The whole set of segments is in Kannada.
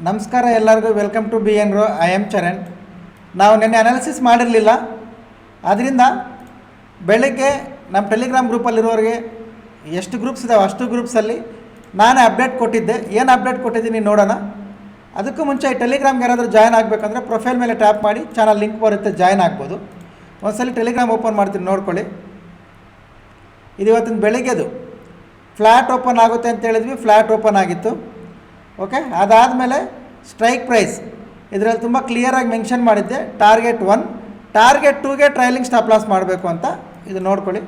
ನಮಸ್ಕಾರ ಎಲ್ಲರಿಗೂ, ವೆಲ್ಕಮ್ ಟು ಬಿ ಎನ್ ರೋ. I am Charan. ನಾವು ನಿನ್ನೆ ಅನಾಲಿಸಿಸ್ ಮಾಡಿರಲಿಲ್ಲ, ಆದ್ದರಿಂದ ಬೆಳಗ್ಗೆ ನಮ್ಮ ಟೆಲಿಗ್ರಾಮ್ ಗ್ರೂಪಲ್ಲಿರೋರಿಗೆ ಎಷ್ಟು ಗ್ರೂಪ್ಸ್ ಇದ್ದಾವೆ ಅಷ್ಟು ಗ್ರೂಪ್ಸಲ್ಲಿ ನಾನೇ ಅಪ್ಡೇಟ್ ಕೊಟ್ಟಿದ್ದೆ. ಏನು ಅಪ್ಡೇಟ್ ಕೊಟ್ಟಿದ್ದೀನಿ ನೋಡೋಣ. ಅದಕ್ಕೂ ಮುಂಚೆ ಈ ಟೆಲಿಗ್ರಾಮ್ಗೆ ಯಾರಾದರೂ ಜಾಯ್ನ್ ಆಗಬೇಕಂದ್ರೆ ಪ್ರೊಫೈಲ್ ಮೇಲೆ ಟ್ಯಾಪ್ ಮಾಡಿ ಚಾನಲ್ ಲಿಂಕ್ ಬರುತ್ತೆ, ಜಾಯ್ನ್ ಆಗ್ಬೋದು. ಒಂದ್ಸಲಿ ಟೆಲಿಗ್ರಾಮ್ ಓಪನ್ ಮಾಡ್ತೀನಿ, ನೋಡ್ಕೊಳ್ಳಿ. ಇದು ಇವತ್ತಿನ ಬೆಳಿಗ್ಗೆದು ಫ್ಲ್ಯಾಟ್ ಓಪನ್ ಆಗುತ್ತೆ ಅಂತ ಹೇಳಿದ್ವಿ, ಫ್ಲ್ಯಾಟ್ ಓಪನ್ ಆಗಿತ್ತು. ಓಕೆ, ಅದಾದಮೇಲೆ ಸ್ಟ್ರೈಕ್ ಪ್ರೈಸ್ ಇದರಲ್ಲಿ ತುಂಬ ಕ್ಲಿಯರಾಗಿ ಮೆನ್ಷನ್ ಮಾಡಿದ್ದೆ. ಟಾರ್ಗೆಟ್ 1, ಟಾರ್ಗೆಟ್ 2ಗೆ ಟ್ರೈಲಿಂಗ್ ಸ್ಟಾಪ್ ಲಾಸ್ ಮಾಡಬೇಕು ಅಂತ. ಇದು ನೋಡ್ಕೊಳ್ಳಿ.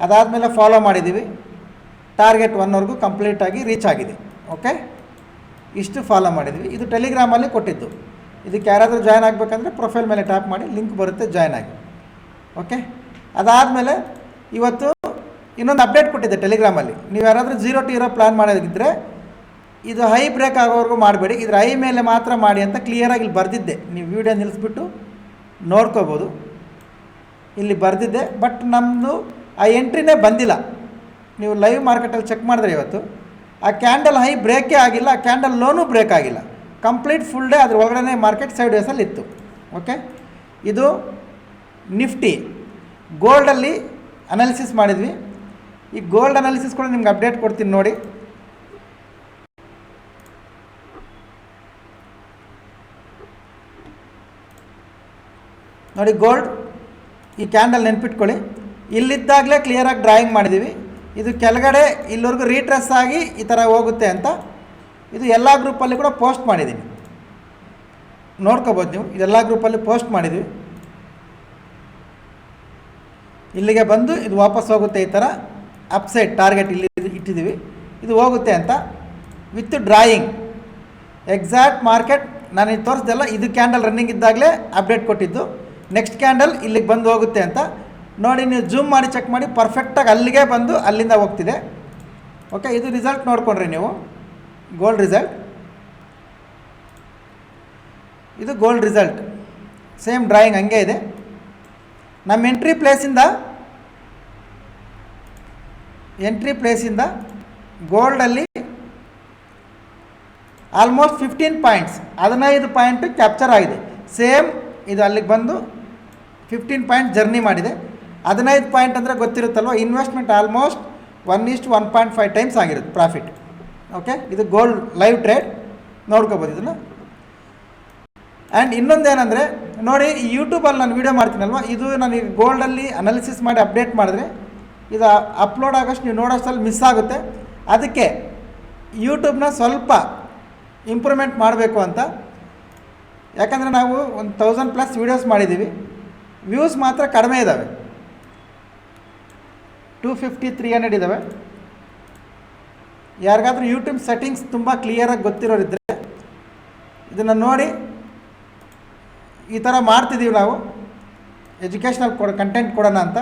ಅದಾದಮೇಲೆ ಫಾಲೋ ಮಾಡಿದ್ದೀವಿ, ಟಾರ್ಗೆಟ್ 1ವರೆಗೂ ಕಂಪ್ಲೀಟಾಗಿ ರೀಚ್ ಆಗಿದೆ. ಓಕೆ, ಇಷ್ಟು ಫಾಲೋ ಮಾಡಿದ್ವಿ. ಇದು ಟೆಲಿಗ್ರಾಮಲ್ಲಿ ಕೊಟ್ಟಿದ್ದು. ಇದಕ್ಕೆ ಯಾರಾದರೂ ಜಾಯ್ನ್ ಆಗಬೇಕಂದ್ರೆ ಪ್ರೊಫೈಲ್ ಮೇಲೆ ಟ್ಯಾಪ್ ಮಾಡಿ ಲಿಂಕ್ ಬರುತ್ತೆ, ಜಾಯ್ನ್ ಆಗಿ. ಓಕೆ, ಅದಾದಮೇಲೆ ಇವತ್ತು ಇನ್ನೊಂದು ಅಪ್ಡೇಟ್ ಕೊಟ್ಟಿದ್ದೆ ಟೆಲಿಗ್ರಾಮಲ್ಲಿ. ನೀವು ಯಾರಾದರೂ 0 to hero ಪ್ಲ್ಯಾನ್ ಮಾಡೋದಿದ್ದರೆ ಇದು ಹೈ ಬ್ರೇಕ್ ಆಗೋವರೆಗೂ ಮಾಡಬೇಡಿ, ಇದ್ರ ಹೈ ಮೇಲೆ ಮಾತ್ರ ಮಾಡಿ ಅಂತ ಕ್ಲಿಯರಾಗಿ ಇಲ್ಲಿ ಬರೆದಿದ್ದೆ. ನೀವು ವಿಡಿಯೋ ನಿಲ್ಲಿಸ್ಬಿಟ್ಟು ನೋಡ್ಕೋಬೋದು, ಇಲ್ಲಿ ಬರೆದಿದ್ದೆ. ಬಟ್ ನಮ್ಮದು ಆ ಎಂಟ್ರಿನೇ ಬಂದಿಲ್ಲ. ನೀವು ಲೈವ್ ಮಾರ್ಕೆಟಲ್ಲಿ ಚೆಕ್ ಮಾಡಿದ್ರೆ ಇವತ್ತು ಆ ಕ್ಯಾಂಡಲ್ ಹೈ ಬ್ರೇಕೇ ಆಗಿಲ್ಲ, ಆ ಕ್ಯಾಂಡಲ್ ಲೋನು ಬ್ರೇಕ್ ಆಗಿಲ್ಲ. ಕಂಪ್ಲೀಟ್ ಫುಲ್ ಡೇ ಅದ್ರ ಒಳಗಡೆ ಮಾರ್ಕೆಟ್ ಸೈಡ್ ವೇಸಲ್ಲಿ ಇತ್ತು. ಓಕೆ, ಇದು ನಿಫ್ಟಿ. ಗೋಲ್ಡಲ್ಲಿ ಅನಾಲಿಸಿಸ್ ಮಾಡಿದ್ವಿ. ಈ ಗೋಲ್ಡ್ ಅನಾಲಿಸಿಸ್ ಕೂಡ ನಿಮ್ಗೆ ಅಪ್ಡೇಟ್ ಕೊಡ್ತೀನಿ ನೋಡಿ. ನೋಡಿ, ಗೋಲ್ಡ್ ಈ ಕ್ಯಾಂಡಲ್ ನೆನ್ಪಿಟ್ಕೊಳ್ಳಿ. ಇಲ್ಲಿದ್ದಾಗಲೇ ಕ್ಲಿಯರಾಗಿ ಡ್ರಾಯಿಂಗ್ ಮಾಡಿದ್ದೀವಿ. ಇದು ಕೆಳಗಡೆ ಇಲ್ಲಿವರೆಗೂ ರೀಟ್ರೆಸ್ ಆಗಿ ಈ ಥರ ಹೋಗುತ್ತೆ ಅಂತ. ಇದು ಎಲ್ಲ ಗ್ರೂಪಲ್ಲಿ ಕೂಡ ಪೋಸ್ಟ್ ಮಾಡಿದ್ದೀನಿ, ನೋಡ್ಕೋಬೋದು ನೀವು. ಇದೆಲ್ಲ ಗ್ರೂಪಲ್ಲಿ ಪೋಸ್ಟ್ ಮಾಡಿದ್ವಿ. ಇಲ್ಲಿಗೆ ಬಂದು ಇದು ವಾಪಸ್ ಹೋಗುತ್ತೆ, ಈ ಥರ ಅಪ್ಸೈಡ್ ಟಾರ್ಗೆಟ್ ಇಲ್ಲಿ ಇಟ್ಟಿದ್ದೀವಿ, ಇದು ಹೋಗುತ್ತೆ ಅಂತ ವಿತ್ ಡ್ರಾಯಿಂಗ್. ಎಕ್ಸಾಕ್ಟ್ ಮಾರ್ಕೆಟ್ ನಾನು ಇದು ತೋರಿಸ್ದೆಲ್ಲ, ಇದು ಕ್ಯಾಂಡಲ್ ರನ್ನಿಂಗ್ ಇದ್ದಾಗಲೇ ಅಪ್ಡೇಟ್ ಕೊಟ್ಟಿದ್ದು. ನೆಕ್ಸ್ಟ್ ಕ್ಯಾಂಡಲ್ ಇಲ್ಲಿಗೆ ಬಂದು ಹೋಗುತ್ತೆ ಅಂತ ನೋಡಿ. ನೀವು ಜೂಮ್ ಮಾಡಿ ಚೆಕ್ ಮಾಡಿ, ಪರ್ಫೆಕ್ಟಾಗಿ ಅಲ್ಲಿಗೆ ಬಂದು ಅಲ್ಲಿಂದ ಹೋಗ್ತಿದೆ. ಓಕೆ, ಇದು ರಿಸಲ್ಟ್ ನೋಡ್ಕೊಂಡ್ರಿ ನೀವು, ಗೋಲ್ಡ್ ರಿಸಲ್ಟ್. ಇದು ಗೋಲ್ಡ್ ರಿಸಲ್ಟ್, ಸೇಮ್ ಡ್ರಾಯಿಂಗ್ ಹಂಗೆ ಇದೆ. ನಮ್ಮ ಎಂಟ್ರಿ ಪ್ಲೇಸಿಂದ ಗೋಲ್ಡಲ್ಲಿ ಆಲ್ಮೋಸ್ಟ್ 15 ಪಾಯಿಂಟ್ಸ್, 15 ಪಾಯಿಂಟ್ ಕ್ಯಾಪ್ಚರ್ ಆಗಿದೆ. ಸೇಮ್ ಇದು ಅಲ್ಲಿಗೆ ಬಂದು 15 ಪಾಯಿಂಟ್ ಜರ್ನಿ ಮಾಡಿದೆ. 15 ಪಾಯಿಂಟ್ ಅಂದರೆ ಗೊತ್ತಿರುತ್ತಲ್ವ, ಇನ್ವೆಸ್ಟ್ಮೆಂಟ್ ಆಲ್ಮೋಸ್ಟ್ 1:1.5 ಟೈಮ್ಸ್ ಆಗಿರುತ್ತೆ ಪ್ರಾಫಿಟ್. ಓಕೆ, ಇದು ಗೋಲ್ಡ್ ಲೈವ್ ಟ್ರೇಡ್, ನೋಡ್ಕೋಬೋದು ಇದನ್ನು. ಆ್ಯಂಡ್ ಇನ್ನೊಂದೇನೆಂದರೆ ನೋಡಿ, ಈ ಯೂಟ್ಯೂಬಲ್ಲಿ ನಾನು ವೀಡಿಯೋ ಮಾಡ್ತೀನಲ್ವ, ಇದು ನನಗೆ ಗೋಲ್ಡಲ್ಲಿ ಅನಾಲಿಸಿಸ್ ಮಾಡಿ ಅಪ್ಡೇಟ್ ಮಾಡಿದ್ರೆ ಇದು ಅಪ್ಲೋಡ್ ಆಗೋಷ್ಟು ನೀವು ನೋಡೋಷ್ಟಲ್ಲಿ ಮಿಸ್ ಆಗುತ್ತೆ. ಅದಕ್ಕೆ ಯೂಟ್ಯೂಬ್ನ ಸ್ವಲ್ಪ ಇಂಪ್ರೂವ್ಮೆಂಟ್ ಮಾಡಬೇಕು ಅಂತ. ಯಾಕಂದರೆ ನಾವು 1000+ ವೀಡಿಯೋಸ್ ಮಾಡಿದ್ದೀವಿ, ವ್ಯೂಸ್ ಮಾತ್ರ ಕಡಿಮೆ ಇದ್ದಾವೆ, 250-300 ಇದ್ದಾವೆ. ಯಾರಿಗಾದ್ರೂ ಯೂಟ್ಯೂಬ್ ಸೆಟ್ಟಿಂಗ್ಸ್ ತುಂಬ ಕ್ಲಿಯರಾಗಿ ಗೊತ್ತಿರೋರಿದ್ದರೆ ಇದನ್ನು ನೋಡಿ. ಈ ಥರ ಮಾಡ್ತಿದ್ದೀವಿ ನಾವು, ಎಜುಕೇಷ್ನಲ್ ಕಂಟೆಂಟ್ ಕೊಡೋಣ ಅಂತ.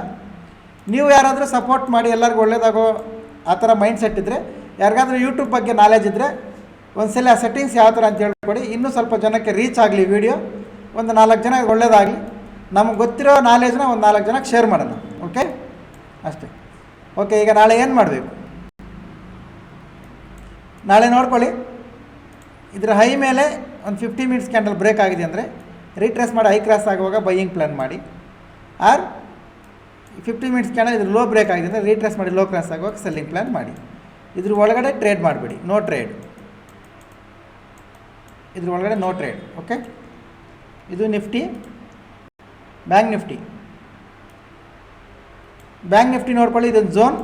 ನೀವು ಯಾರಾದರೂ ಸಪೋರ್ಟ್ ಮಾಡಿ, ಎಲ್ಲರಿಗೂ ಒಳ್ಳೇದಾಗೋ ಆ ಥರ ಮೈಂಡ್ ಸೆಟ್ ಇದ್ದರೆ, ಯಾರಿಗಾದ್ರೂ ಯೂಟ್ಯೂಬ್ ಬಗ್ಗೆ ನಾಲೆಜ್ ಇದ್ದರೆ ಒಂದ್ಸಲ ಆ ಸೆಟ್ಟಿಂಗ್ಸ್ ಯಾವ ಥರ ಅಂತ ಹೇಳ್ಕೊಡಿ. ಇನ್ನೂ ಸ್ವಲ್ಪ ಜನಕ್ಕೆ ರೀಚ್ ಆಗಲಿ ವಿಡಿಯೋ, ಒಂದು 4 ಜನಕ್ಕೆ ಒಳ್ಳೇದಾಗಲಿ. ನಮಗೆ ಗೊತ್ತಿರೋ ನಾಲೆಜ್ನ ಒಂದು 4 ಜನಕ್ಕೆ ಶೇರ್ ಮಾಡೋಣ. ಓಕೆ, ಅಷ್ಟೇ. ಓಕೆ, ಈಗ ನಾಳೆ ಏನು ಮಾಡಬೇಕು, ನಾಳೆ ನೋಡ್ಕೊಳ್ಳಿ. ಇದರ ಹೈ ಮೇಲೆ ಒಂದು 50 ಮಿನಿಟ್ಸ್ ಕ್ಯಾಂಡಲ್ ಬ್ರೇಕ್ ಆಗಿದೆ ಅಂದರೆ ರೀಟ್ರೇಸ್ ಮಾಡಿ ಹೈ ಕ್ರಾಸ್ ಆಗುವಾಗ ಬೈಯಿಂಗ್ ಪ್ಲ್ಯಾನ್ ಮಾಡಿ. ಆರ್ 50 ಮಿನಿಟ್ಸ್ ಕ್ಯಾಂಡಲ್ ಇದ್ರ ಲೋ ಬ್ರೇಕ್ ಆಗಿದೆ ಅಂದರೆ ರೀಟ್ರೇಸ್ ಮಾಡಿ ಲೋ ಕ್ರಾಸ್ ಆಗುವಾಗ ಸೆಲ್ಲಿಂಗ್ ಪ್ಲ್ಯಾನ್ ಮಾಡಿ. ಇದ್ರ ಒಳಗಡೆ ಟ್ರೇಡ್ ಮಾಡಬೇಡಿ, ನೋ ಟ್ರೇಡ್. ಇದ್ರ ಒಳಗಡೆ ನೋ ಟ್ರೇಡ್. ಓಕೆ, ಇದು ನಿಫ್ಟಿ. ಬ್ಯಾಂಕ್ ನಿಫ್ಟಿ ನೋಡ್ಕೊಳ್ಳಿ, ಇದೊಂದು ಝೋನ್.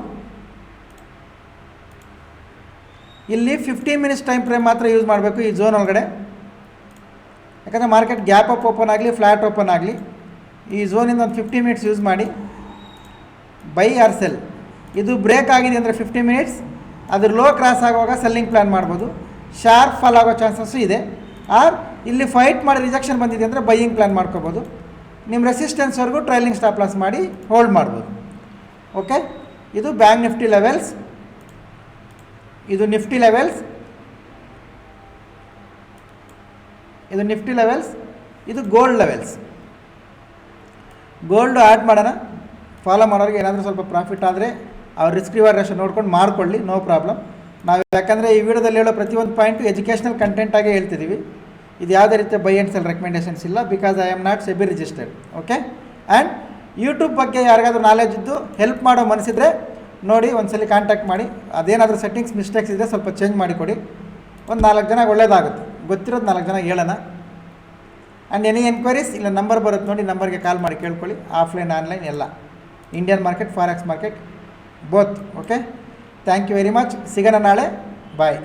ಇಲ್ಲಿ 15 ಮಿನಿಟ್ಸ್ ಟೈಮ್ ಫ್ರೇಮ್ ಮಾತ್ರ ಯೂಸ್ ಮಾಡಬೇಕು ಈ ಝೋನ್ ಒಳಗಡೆ. ಯಾಕಂದರೆ ಮಾರ್ಕೆಟ್ ಗ್ಯಾಪ್ ಅಪ್ ಓಪನ್ ಆಗಲಿ, ಫ್ಲ್ಯಾಟ್ ಓಪನ್ ಆಗಲಿ, ಈ ಝೋನಿಂದ ಒಂದು 50 ಮಿನಿಟ್ಸ್ ಯೂಸ್ ಮಾಡಿ ಬೈ ಆರ್ ಸೆಲ್. ಇದು ಬ್ರೇಕ್ ಆಗಿದೆ ಅಂದರೆ 50 ಮಿನಿಟ್ಸ್, ಅದ್ರ ಲೋ ಕ್ರಾಸ್ ಆಗುವಾಗ ಸೆಲ್ಲಿಂಗ್ ಪ್ಲ್ಯಾನ್ ಮಾಡ್ಬೋದು. ಶಾರ್ಪ್ ಫಾಲ್ ಆಗೋ ಚಾನ್ಸಸ್ಸು ಇದೆ. ಆರ್ ಇಲ್ಲಿ ಫೈಟ್ ಮಾಡಿ ರಿಜೆಕ್ಷನ್ ಬಂದಿದೆ ಅಂದರೆ ಬೈಯಿಂಗ್ ಪ್ಲ್ಯಾನ್ ಮಾಡ್ಕೋಬೋದು. ನಿಮ್ಮ ರೆಸಿಸ್ಟೆನ್ಸ್ವರೆಗೂ ಟ್ರೈಲಿಂಗ್ ಸ್ಟಾಪ್ ಲಾಸ್ ಮಾಡಿ ಹೋಲ್ಡ್ ಮಾಡ್ಬೋದು. ಓಕೆ, ಇದು ಬ್ಯಾಂಕ್ ನಿಫ್ಟಿ ಲೆವೆಲ್ಸ್, ಇದು ನಿಫ್ಟಿ ಲೆವೆಲ್ಸ್, ಇದು ನಿಫ್ಟಿ ಲೆವೆಲ್ಸ್, ಇದು ಗೋಲ್ಡ್ ಲೆವೆಲ್ಸ್. ಗೋಲ್ಡು ಆ್ಯಡ್ ಮಾಡೋಣ. ಫಾಲೋ ಮಾಡೋರಿಗೆ ಏನಾದರೂ ಸ್ವಲ್ಪ ಪ್ರಾಫಿಟ್ ಆದರೆ ಅವ್ರು ರಿಸ್ಕ್ ರಿವಾರ್ಡ್ ರೇಷನ್ ನೋಡ್ಕೊಂಡು ಮಾಡ್ಕೊಳ್ಳಿ, ನೋ ಪ್ರಾಬ್ಲಮ್. ನಾವು ಯಾಕಂದರೆ ಈ ವಿಡಿಯೋದಲ್ಲಿ ಹೇಳೋ ಪ್ರತಿಯೊಂದು ಪಾಯಿಂಟು ಎಜುಕೇಷನಲ್ ಕಂಟೆಂಟಾಗೇ ಹೇಳ್ತಿದ್ದೀವಿ. ಇದು ಯಾವುದೇ ರೀತಿಯ ಬೈ ಆ್ಯಂಡ್ ಸೆಲ್ ರೆಕಮೆಂಡೇಷನ್ಸ್ ಇಲ್ಲ, because I am not SEBI registered. Okay. And YouTube ಬಗ್ಗೆ ಯಾರಿಗಾದ್ರೂ ನಾಲೆಜ್ ಇದ್ದು ಹೆಲ್ಪ್ ಮಾಡೋ ಮನಸ್ಸಿದ್ರೆ ನೋಡಿ, ಒಂದ್ಸಲಿ ಕಾಂಟ್ಯಾಕ್ಟ್ ಮಾಡಿ. ಅದೇನಾದರೂ ಸೆಟ್ಟಿಂಗ್ಸ್ ಮಿಸ್ಟೇಕ್ಸ್ ಇದ್ದರೆ ಸ್ವಲ್ಪ ಚೇಂಜ್ ಮಾಡಿಕೊಡಿ. ಒಂದು 4 ಜನ ಒಳ್ಳೇದಾಗುತ್ತೆ, ಗೊತ್ತಿರೋದು 4 ಜನ ಹೇಳೋಣ. ಆ್ಯಂಡ್ ಎನಿ ಎನ್ಕ್ವೈರೀಸ್ ಇಲ್ಲ ನಂಬರ್ ಬರುತ್ತೆ ನೋಡಿ, ನಂಬರ್ಗೆ ಕಾಲ್ ಮಾಡಿ ಕೇಳ್ಕೊಳ್ಳಿ. ಆಫ್ಲೈನ್ ಆನ್ಲೈನ್ ಎಲ್ಲ, Indian market forex market both. Okay. Thank you very much. ಸಿಗೋಣ ನಾಳೆ. ಬಾಯ್.